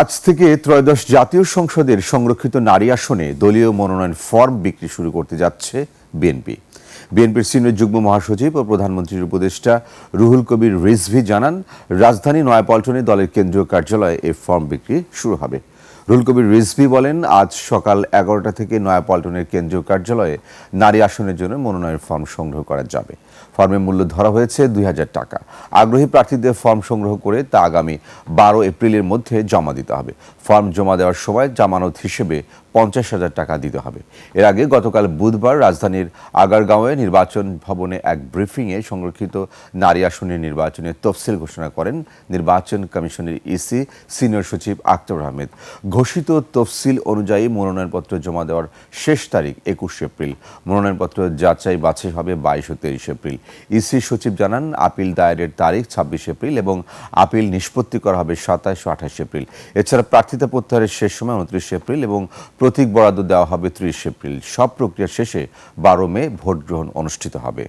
আজ থেকে ত্রয়োদশ জাতীয় সংসদের সংরক্ষিত নারী আসনে দলীয় মনোনয়ন ফর্ম বিক্রি শুরু করতে যাচ্ছে বিএনপি। বিএনপির সিনিয়র যুগ্ম মহাসচিব ও প্রধানমন্ত্রীর উপদেষ্টা রুহুল কবির রিজভী জানান, রাজধানী নয়াপল্টনে দলের কেন্দ্রীয় কার্যালয়ে এই ফর্ম বিক্রি শুরু হবে। রুহুল কবির রিজভী বলেন, আজ সকাল 11টা থেকে নয়াপল্টনের কেন্দ্রীয় কার্যালয়ে নারী আসনের জন্য মনোনয়ন ফর্ম সংগ্রহ করা যাবে। ফর্মের মূল্য ধরা হয়েছে 2000 টাকা। আগ্রহী প্রার্থীদের ফর্ম সংগ্রহ করে তা আগামী 12 এপ্রিলের মধ্যে জমা দিতে হবে। ফর্ম জমা দেওয়ার সময় জামানত হিসেবে 50,000 টাকা দিতে হবে। এর আগে গতকাল বুধবার রাজধানীর আগারগাঁওয়ে নির্বাচন ভবনে এক ব্রিফিংয়ে সংরক্ষিত নারী আসনের নির্বাচনের তফসিল ঘোষণা করেন নির্বাচন কমিশনের ইসি সিনিয়র সচিব আক্তার আহমেদ। ঘোষিত তফসিল অনুযায়ী মনোনয়নপত্র জমা দেওয়ার শেষ তারিখ 21 এপ্রিল। মনোনয়নপত্র যাচাই বাছাই হবে 22 ও 23 এপ্রিল। ইসি সচিব জানান, আপিল দায়েরের তারিখ 26 এপ্রিল এবং আপিল নিষ্পত্তি করা হবে 27 ও 28 এপ্রিল। এছাড়া প্রার্থিতা প্রত্যাহারের শেষ সময় 29 এপ্রিল এবং প্রতীক বরাদ্দ দেওয়া হবে 30 এপ্রিল। সব প্রক্রিয়া শেষে 12 মে ভোট গ্রহণ অনুষ্ঠিত হবে।